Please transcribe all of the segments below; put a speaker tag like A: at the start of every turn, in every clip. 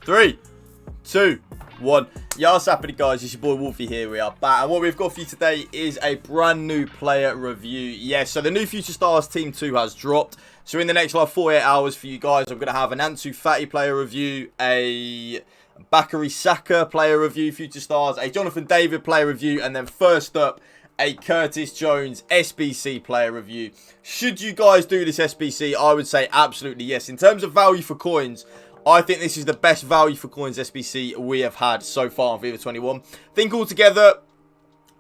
A: 3, 2, 1. Yo, what's happening, guys? It's your boy Wolfie here. We are back, and what we've got for you today is a brand new player review. Yes, so the new Future Stars Team 2 has dropped. So in the next like 48 hours for you guys, I'm going to have an Ansu Fati player review, a Bakary Saka player review, Future Stars, a Jonathan David player review, and then first up, a Curtis Jones SBC player review. Should you guys do this SBC? I would say absolutely yes. In terms of value for coins, I think this is the best value for coins SBC we have had so far on FIFA 21. I think altogether,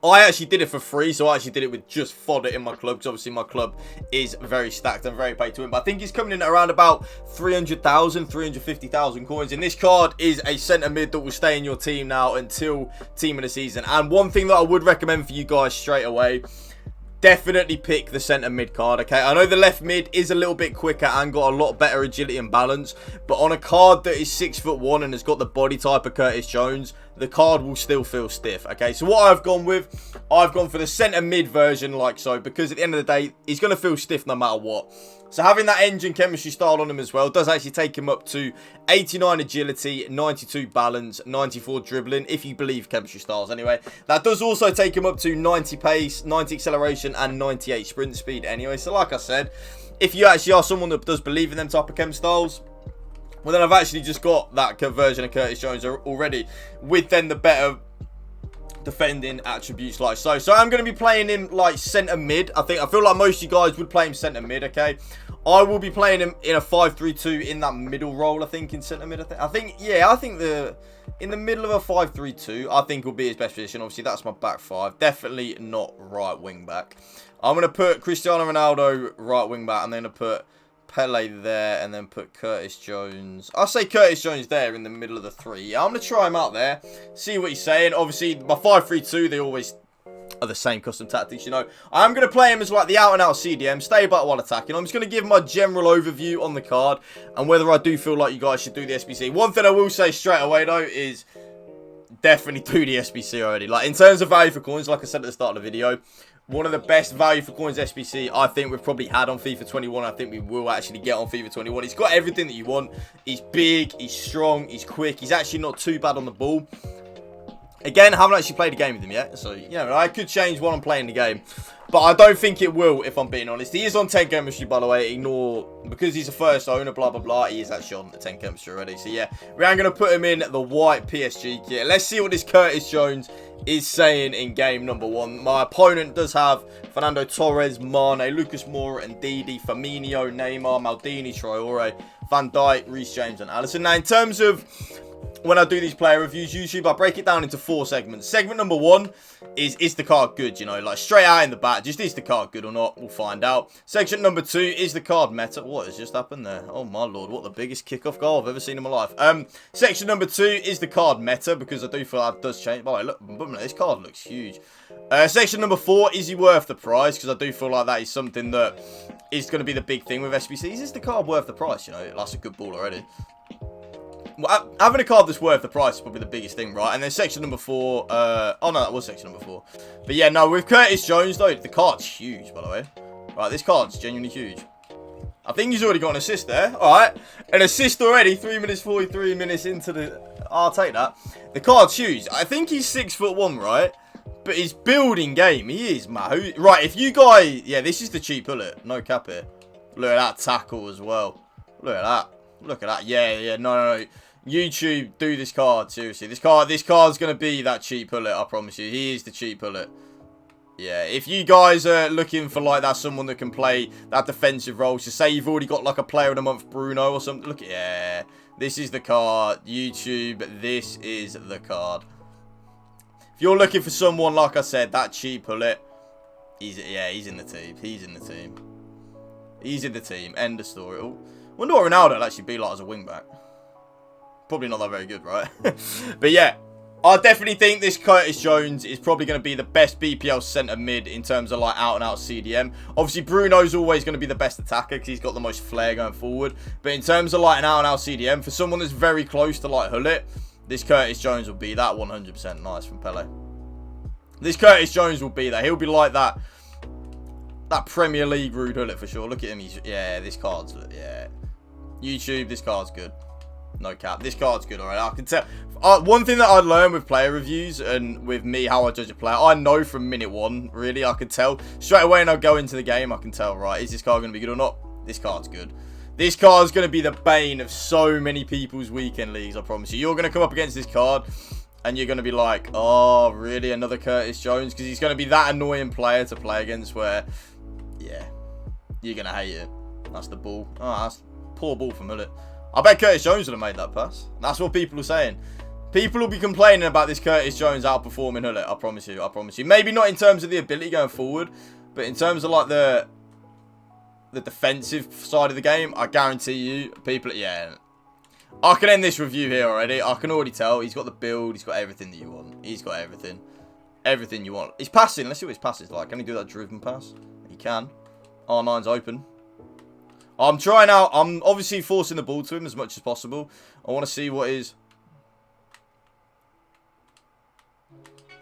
A: I actually did it for free, so I actually did it with just fodder in my club, because obviously my club is very stacked and very paid to win. But I think he's coming in at around about 300,000, 350,000 coins. And this card is a centre mid that will stay in your team now until team of the season. And one thing that I would recommend for you guys straight away, definitely pick the centre mid card, okay? I know the left mid is a little bit quicker and got a lot better agility and balance, but on a card that is 6'1" and has got the body type of Curtis Jones, the card will still feel stiff, okay? So what I've gone with, I've gone for the centre mid version like so, because at the end of the day, he's going to feel stiff no matter what. So having that engine chemistry style on him as well does actually take him up to 89 agility, 92 balance, 94 dribbling, if you believe chemistry styles anyway. That does also take him up to 90 pace, 90 acceleration, and 98 sprint speed anyway. So like I said, if you actually are someone that does believe in them type of chem styles, well then I've actually just got that version of Curtis Jones already, with then the better defending attributes like so. So I'm going to be playing him like centre mid. I feel like most of you guys would play him centre mid, okay? I will be playing him in a 5-3-2 in that middle role, I think, in centre mid. I think in the middle of a 5-3-2, I think will be his best position. Obviously, that's my back five. Definitely not right wing back. I'm going to put Cristiano Ronaldo right wing back, and then I'm going to put Pele there, and then put Curtis Jones. I'll say Curtis Jones there in the middle of the three. Yeah, I'm going to try him out there, see what he's saying. Obviously, my 5-3-2, they always are the same custom tactics, you know. I'm going to play him as like the out-and-out CDM, stay back while attacking. I'm just going to give my general overview on the card, and whether I do feel like you guys should do the SBC. One thing I will say straight away, though, is definitely do the SBC already. Like, in terms of value for coins, like I said at the start of the video, one of the best value for coins SBC I think we've probably had on FIFA 21. I think we will actually get on FIFA 21. He's got everything that you want. He's big, he's strong, he's quick. He's actually not too bad on the ball. Again, I haven't actually played a game with him yet, so, you know, I could change while I'm playing the game. But I don't think it will, if I'm being honest. He is on 10 chemistry, by the way. Because he's a first owner, blah, blah, blah. He is actually on the 10 chemistry already. So, yeah, we are going to put him in the white PSG kit. Let's see what this Curtis Jones is saying in game number 1. My opponent does have Fernando Torres, Mane, Lucas Moura, and Didi, Firmino, Neymar, Maldini, Traore, Van Dijk, Reece James, and Alisson. Now, in terms of when I do these player reviews, YouTube, I break it down into 4 segments. Segment number 1 is the card good, you know, like straight out in the bat. Just is the card good or not? We'll find out. Section number 2 is the card meta. What has just happened there? Oh my lord, what the biggest kickoff goal I've ever seen in my life. Section number 2 is the card meta, because I do feel that does change. By the way, look, this card looks huge. Section number 4, is he worth the price? Because I do feel like that is something that is going to be the big thing with SBCs. Is the card worth the price? You know, that's a good ball already. Well, having a card that's worth the price is probably the biggest thing, right? And then section number 4, oh no, that was section number 4. But yeah, no, with Curtis Jones, though, the card's huge, by the way. Right, this card's genuinely huge. I think he's already got an assist there. Alright, an assist already, 3 minutes, 43 minutes into the... I'll take that. The card's huge. I think he's 6'1", right? But his building game, he is, man. Right, if you guys... Yeah, this is the cheap bullet. No cap here. Look at that tackle as well. Look at that. Look at that. Yeah, no. YouTube, do this card, seriously. This card's going to be that cheap bullet, I promise you. He is the cheap bullet. Yeah, if you guys are looking for, like, that someone that can play that defensive role, so say you've already got, like, a player of the month, Bruno or something. Look, yeah, this is the card. YouTube, this is the card. If you're looking for someone, like I said, that cheap bullet, he's in the team. He's in the team. He's in the team. End of story. Oh, wonder what Ronaldo would actually be like as a wingback. Probably not that very good, right? But yeah, I definitely think this Curtis Jones is probably going to be the best BPL centre mid in terms of like out-and-out CDM. Obviously, Bruno's always going to be the best attacker because he's got the most flair going forward. But in terms of like an out-and-out CDM, for someone that's very close to like Gullit, this Curtis Jones will be that 100%. Nice from Pele. This Curtis Jones will be that. He'll be like that Premier League Rude Gullit for sure. Look at him. Yeah, this card's... Yeah. YouTube, this card's good. No cap. This card's good, alright. I can tell. One thing that I learned with player reviews and with me, how I judge a player, I know from minute one, really. I can tell. Straight away when I go into the game, I can tell, right, is this card going to be good or not? This card's good. This card's going to be the bane of so many people's weekend leagues, I promise you. You're going to come up against this card, and you're going to be like, oh, really? Another Curtis Jones? Because he's going to be that annoying player to play against where, yeah, you're going to hate it. That's the ball. Oh, that's poor ball from Gullit. I bet Curtis Jones would have made that pass. That's what people are saying. People will be complaining about this Curtis Jones outperforming Gullit. I promise you. I promise you. Maybe not in terms of the ability going forward, but in terms of like the defensive side of the game, I guarantee you, people, yeah. I can end this review here already. I can already tell. He's got the build. He's got everything that you want. He's got everything. Everything you want. He's passing. Let's see what his pass is like. Can he do that driven pass? He can. R9's open. I'm trying out. I'm obviously forcing the ball to him as much as possible. I want to see what is.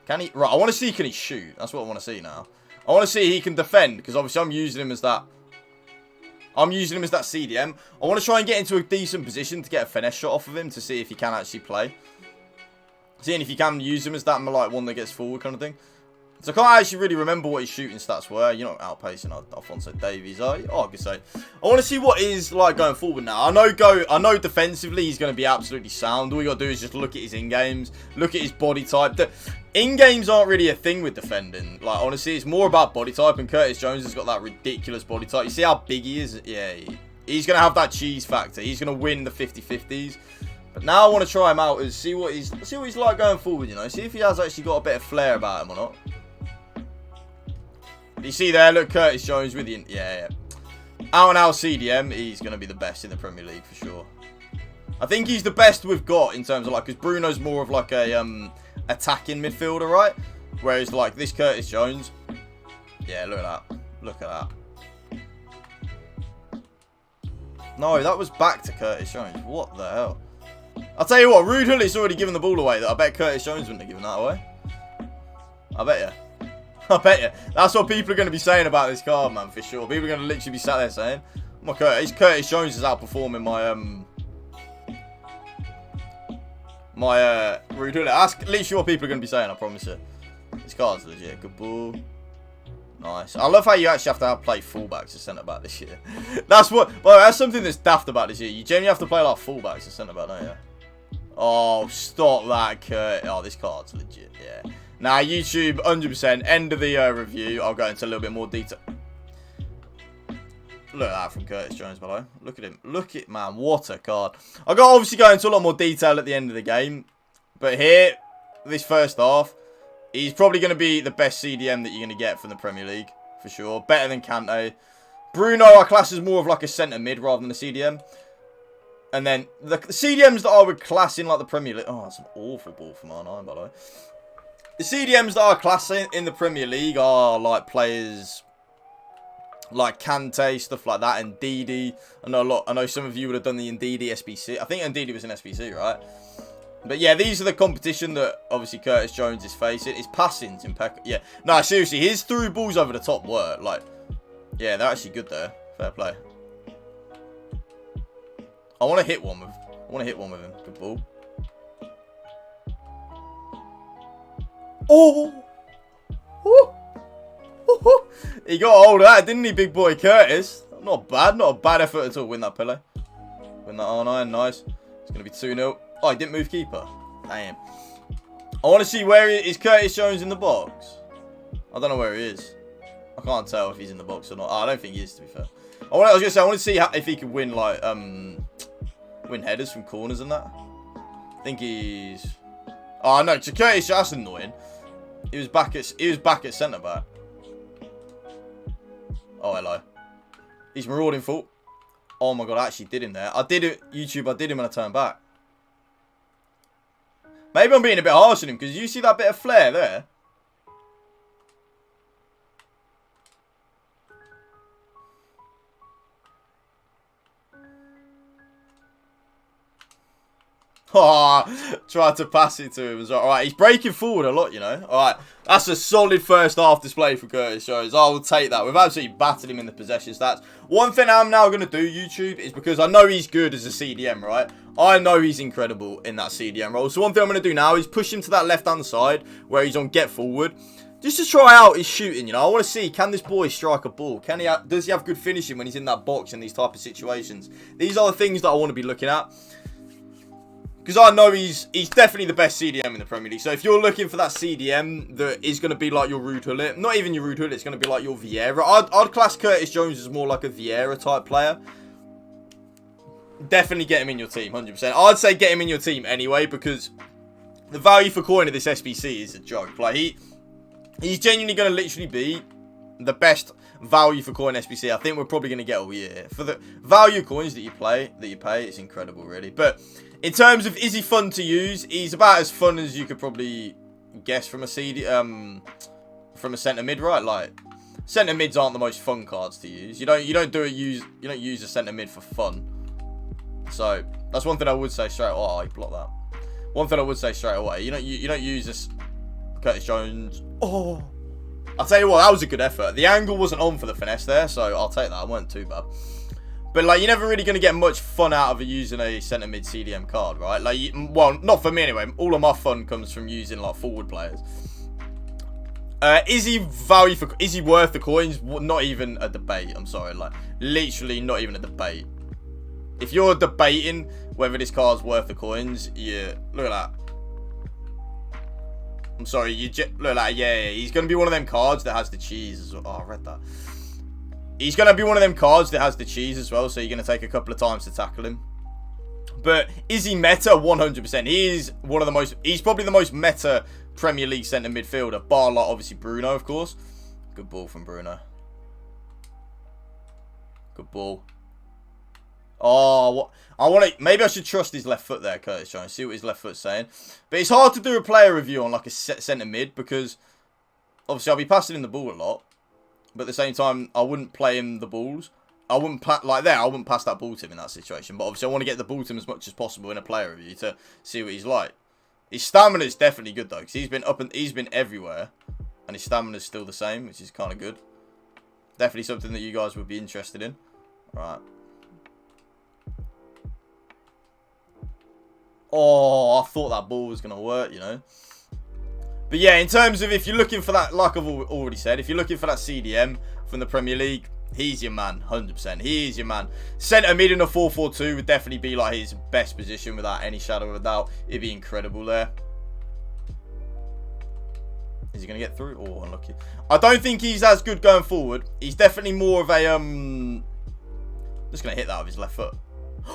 A: Can he? Right. I want to see, can he shoot? That's what I want to see now. I want to see he can defend, because obviously I'm using him as that. I'm using him as that CDM. I want to try and get into a decent position to get a finesse shot off of him to see if he can actually play. Seeing if you can use him as that, like one that gets forward kind of thing. So I can't actually really remember what his shooting stats were. You're not outpacing Alphonso Davies, are you? Oh, I could say. I want to see what is like going forward now. I know defensively he's going to be absolutely sound. All you got to do is just look at his in-games, look at his body type. In-games aren't really a thing with defending. Like, honestly, it's more about body type, and Curtis Jones has got that ridiculous body type. You see how big he is? Yeah, he's going to have that cheese factor. He's going to win the 50-50s. But now I want to try him out and see what he's like going forward, you know. See if he has actually got a bit of flair about him or not. You see there, look, Curtis Jones with you. Yeah. Out and out CDM, he's going to be the best in the Premier League for sure. I think he's the best we've got in terms of like, because Bruno's more of like a attacking midfielder, right? Whereas like this Curtis Jones, yeah, look at that. Look at that. No, that was back to Curtis Jones. What the hell? I'll tell you what, Rude Hullit's already given the ball away. I bet Curtis Jones wouldn't have given that away. I bet you. I bet you. That's what people are going to be saying about this card, man, for sure. People are going to literally be sat there saying, oh my Curtis Jones is outperforming my Rude Gullit. That's literally what people are going to be saying, I promise you. This card's legit. Good ball. Nice. I love how you actually have to play fullbacks as centre-back this year. That's something that's daft about this year. You genuinely have to play like fullbacks as centre-back, don't you? Oh, stop that, Kurt. Oh, this card's legit, yeah. Now, YouTube, 100%, end of the review. I'll go into a little bit more detail. Look at that from Curtis Jones, by the way. Look at him. Look at, man, what a card. I've got to obviously go into a lot more detail at the end of the game. But here, this first half, he's probably going to be the best CDM that you're going to get from the Premier League, for sure. Better than Kante. Bruno, I class as more of like a centre mid rather than a CDM. And then the CDMs that I would class in like the Premier League. Oh, that's an awful ball from R9, by the way. The CDMs that are classing in the Premier League are like players like Kante, stuff like that, and Ndidi. I know some of you would have done the Ndidi SBC. I think Ndidi was an SBC, right? But yeah, these are the competition that obviously Curtis Jones is facing. His passing's impeccable. Yeah, no, seriously, his through balls over the top work. Like, yeah, they're actually good there. Fair play. I want to hit one with him. Good ball. Oh! He got hold of that, didn't he, big boy Curtis? Not bad. Not a bad effort at all. Win that Pele. Win that R9. Nice. It's going to be 2-0. Oh, he didn't move keeper. Damn. I want to see where is Curtis Jones in the box. I don't know where he is. I can't tell if he's in the box or not. Oh, I don't think he is, to be fair. I was going to say, I want to see if he can win, like, win headers from corners and that. I think he's... Oh, no. Curtis, that's annoying. He was back at centre back. Oh, hello. He's marauding full. Oh my god, I actually did him there. I did it, YouTube. I did him when I turned back. Maybe I'm being a bit harsh on him because you see that bit of flair there. Oh, tried to pass it to him as well. All right, he's breaking forward a lot, you know. All right, that's a solid first half display for Curtis Jones. I will take that. We've absolutely battered him in the possession stats. One thing I'm now going to do, YouTube, is because I know he's good as a CDM, right? I know he's incredible in that CDM role. So one thing I'm going to do now is push him to that left-hand side where he's on get forward. Just to try out his shooting, you know. I want to see, can this boy strike a ball? Does he have good finishing when he's in that box in these type of situations? These are the things that I want to be looking at. Because I know he's definitely the best CDM in the Premier League. So if you're looking for that CDM that is going to be like your Ruud Gullit, not even your Ruud Gullit, it's going to be like your Vieira. I'd class Curtis Jones as more like a Vieira type player. Definitely get him in your team, 100%. I'd say get him in your team anyway, because the value for coin of this SBC is a joke. Like, he's genuinely going to literally be the best value for coin SBC I think we're probably going to get all year. For the value coins that you pay, it's incredible, really. But in terms of, is he fun to use? He's about as fun as you could probably guess from a from a centre mid, right? Like, centre mids aren't the most fun cards to use. You don't use a centre mid for fun. So that's one thing I would say straight. Oh, he blocked that. One thing I would say straight away. You don't use this Curtis Jones. Oh, I'll tell you what, that was a good effort. The angle wasn't on for the finesse there, so I'll take that. It wasn't too bad. But, like, you're never really going to get much fun out of using a centre mid CDM card, right? Like, well, not for me anyway. All of my fun comes from using, like, forward players. Is he worth the coins? Not even a debate. I'm sorry. Like, literally not even a debate. If you're debating whether this card's worth the coins, yeah, look at that. I'm sorry, look at that. Yeah, he's going to be one of them cards that has the cheese as well. Oh, I read that. He's going to be one of them cards that has the cheese as well, so you're going to take a couple of times to tackle him. But is he meta? 100%. He is one of the most... He's probably the most meta Premier League centre midfielder, bar like obviously Bruno, of course. Good ball from Bruno. Good ball. Oh, what? I want to... Maybe I should trust his left foot there, Curtis Jones. See what his left foot's saying. But it's hard to do a player review on like a centre mid because obviously I'll be passing him the ball a lot. But at the same time, I wouldn't play him the balls. I wouldn't I wouldn't pass that ball to him in that situation. But obviously I want to get the ball to him as much as possible in a player review to see what he's like. His stamina is definitely good though, because he's been everywhere. And his stamina is still the same, which is kind of good. Definitely something that you guys would be interested in. Right. Oh, I thought that ball was going to work, you know. But yeah, in terms of if you're looking for that, like I've already said, if you're looking for that CDM from the Premier League, he's your man, 100%. He is your man. Centre mid in a 4-4-2 would definitely be like his best position without any shadow of a doubt. It'd be incredible there. Is he going to get through? Oh, unlucky. I don't think he's as good going forward. He's definitely more of a... Just going to hit that with his left foot.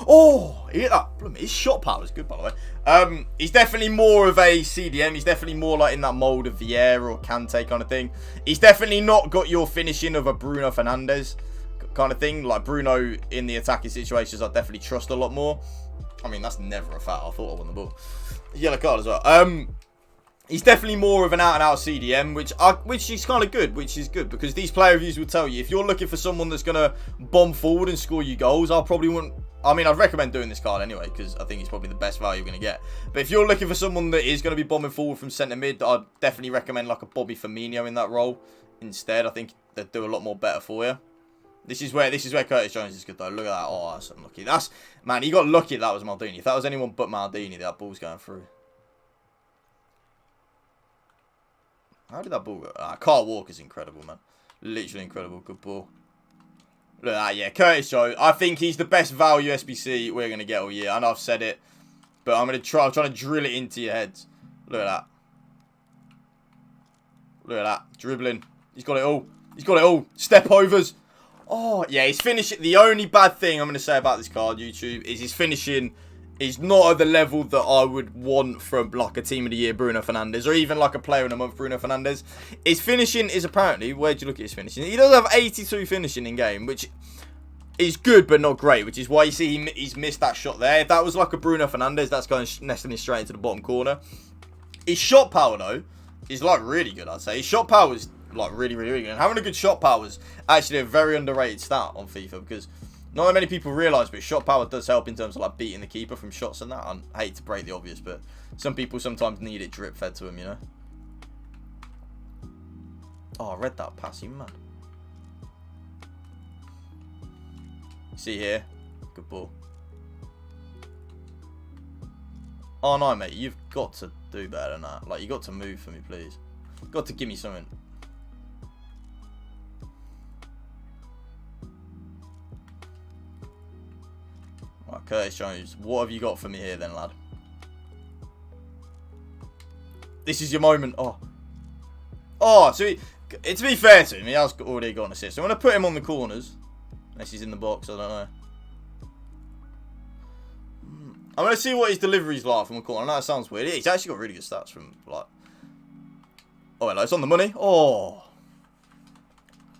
A: Oh, he hit that. His shot power is good, by the way. He's definitely more of a CDM. He's definitely more like in that mold of Vieira or Kante kind of thing. He's definitely not got your finishing of a Bruno Fernandes kind of thing. Like Bruno in the attacking situations, I definitely trust a lot more. I mean, that's never a foul. I thought I won the ball. Yellow card as well. He's definitely more of an out-and-out CDM, which is kind of good, which is good, because these player reviews will tell you, if you're looking for someone that's going to bomb forward and score you goals, I probably wouldn't... I mean, I'd recommend doing this card anyway, because I think he's probably the best value you're going to get. But if you're looking for someone that is going to be bombing forward from centre-mid, I'd definitely recommend like a Bobby Firmino in that role instead. I think they'd do a lot more better for you. This is where Curtis Jones is good, though. Look at that. Oh, that's unlucky. Man, he got lucky that was Maldini. If that was anyone but Maldini, that ball's going through. How did that ball go? Carl Walker's incredible, man. Literally incredible. Good ball. Look at that, yeah. Curtis Jones. I think he's the best value SBC we're going to get all year. I know I've said it, but I'm trying to drill it into your heads. Look at that. Look at that. Dribbling. He's got it all. He's got it all. Step overs. Oh, yeah. His finishing. The only bad thing I'm going to say about this card, YouTube, is his finishing is not at the level that I would want from like a team of the year Bruno Fernandes, or even like a player in a month Bruno Fernandes. His finishing is apparently, where'd you look at his finishing? He does have 82 finishing in game, which is good but not great, which is why you see he's missed that shot there. If that was like a Bruno Fernandes, that's going nesting straight into the bottom corner. His shot power though is like really good, I'd say. His shot power is like really, really, really good. And having a good shot power is actually a very underrated stat on FIFA, because Not that many people realise, but shot power does help in terms of like beating the keeper from shots and that. I hate to break the obvious, but some people sometimes need it drip fed to them, you know. Oh, I read that pass, you mad. See here, good ball. Oh no, mate, you've got to do better than that. Like, you got to move for me, please. You've got to give me something. Right, Curtis Jones, what have you got for me here then, lad? This is your moment. Oh. Oh, so to be fair to him, he has already got an assist. I'm going to put him on the corners. Unless he's in the box, I don't know. I'm going to see what his delivery's like from the corner. I know that sounds weird. He's actually got really good stats from, like... Oh, hello, it's on the money. Oh.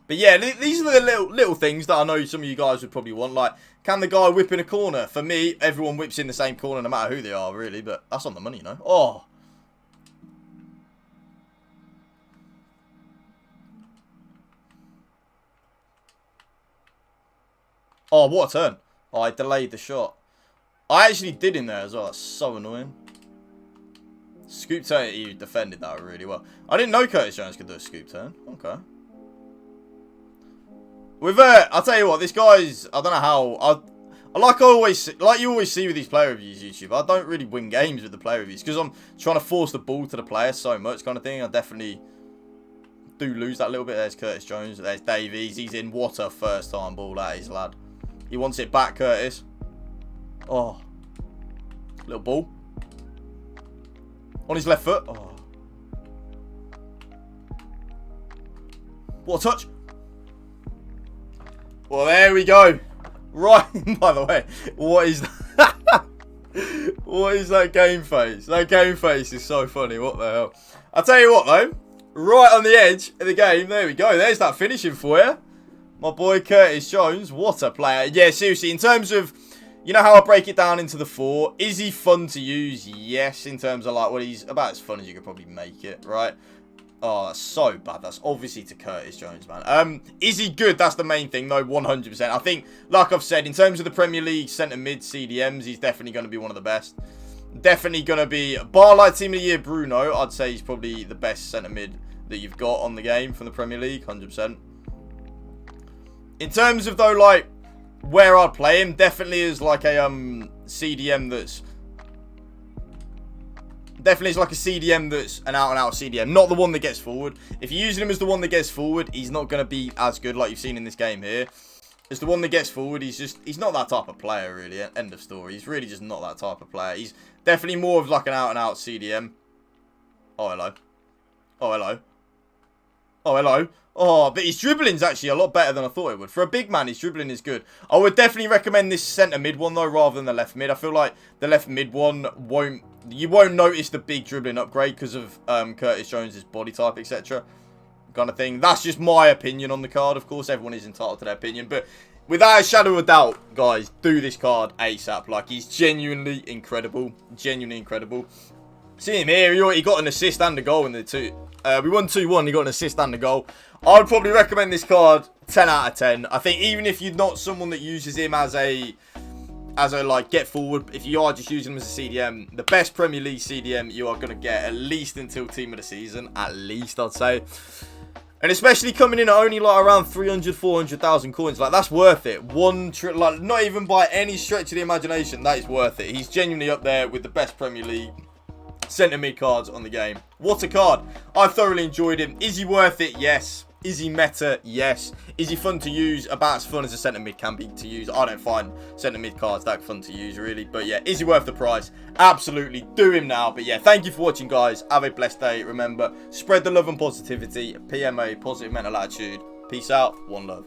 A: But yeah, these are the little things that I know some of you guys would probably want. Like, can the guy whip in a corner? For me, everyone whips in the same corner no matter who they are, really. But that's on the money, you know. Oh. Oh, what a turn. Oh, I delayed the shot. I actually did in there as well. That's so annoying. Scoop turn, he defended that really well. I didn't know Curtis Jones could do a scoop turn. Okay. With I'll tell you what, this guy's, I don't know how, like you always see with these player reviews YouTube, I don't really win games with the player reviews because I'm trying to force the ball to the player so much kind of thing. I definitely do lose that little bit. There's Curtis Jones, there's Davies. He's in. What a first time ball that is, lad. He wants it back, Curtis. Oh. Little ball. On his left foot. Oh. What a touch. Well, there we go. Right, by the way, what is that? What is that game face? That game face is so funny. What the hell? I'll tell you what, though. Right on the edge of the game. There we go. There's that finishing for you. My boy Curtis Jones. What a player. Yeah, seriously, in terms of, you know how I break it down into the four? Is he fun to use? Yes, in terms of like, well, he's about as fun as you could probably make it, right? Oh, that's so bad. That's obviously to Curtis Jones, man. Is he good? That's the main thing. No, 100%. I think, like I've said, in terms of the Premier League centre mid CDMs, he's definitely going to be one of the best. Definitely going to be, bar like Team of the Year Bruno, I'd say he's probably the best centre mid that you've got on the game from the Premier League, 100%. In terms of, though, like, where I'd play him, definitely is like a CDM that's... Definitely is like a CDM that's an out-and-out CDM. Not the one that gets forward. If you're using him as the one that gets forward, he's not going to be as good like you've seen in this game here. As the one that gets forward, he's not that type of player, really. End of story. He's really just not that type of player. He's definitely more of like an out-and-out CDM. Oh, hello. Oh, hello. Oh, hello. Oh, but his dribbling's actually a lot better than I thought it would. For a big man, his dribbling is good. I would definitely recommend this centre mid one, though, rather than the left mid. I feel like the left mid one won't... You won't notice the big dribbling upgrade because of Curtis Jones' body type, etc. Kind of thing. That's just my opinion on the card. Of course, everyone is entitled to their opinion. But without a shadow of a doubt, guys, do this card ASAP. Like, he's genuinely incredible. Genuinely incredible. See him here. He got an assist and a goal in the two. We won 2-1. He got an assist and a goal. I would probably recommend this card 10 out of 10. I think even if you're not someone that uses him as a like get forward, if you are just using him as a CDM, the best Premier League CDM you are going to get at least until team of the season, at least I'd say. And especially coming in at only like around 300, 400,000 coins, like that's worth it. Like not even by any stretch of the imagination, that is worth it. He's genuinely up there with the best Premier League centre mid cards on the game. What a card. I thoroughly enjoyed him. Is he worth it? Yes. Is he meta? Yes. Is he fun to use? About as fun as a centre mid can be to use. I don't find centre mid cards that fun to use, really. But yeah, is he worth the price? Absolutely. Do him now. But yeah, thank you for watching, guys. Have a blessed day. Remember, spread the love and positivity. PMA, positive mental attitude. Peace out. One love.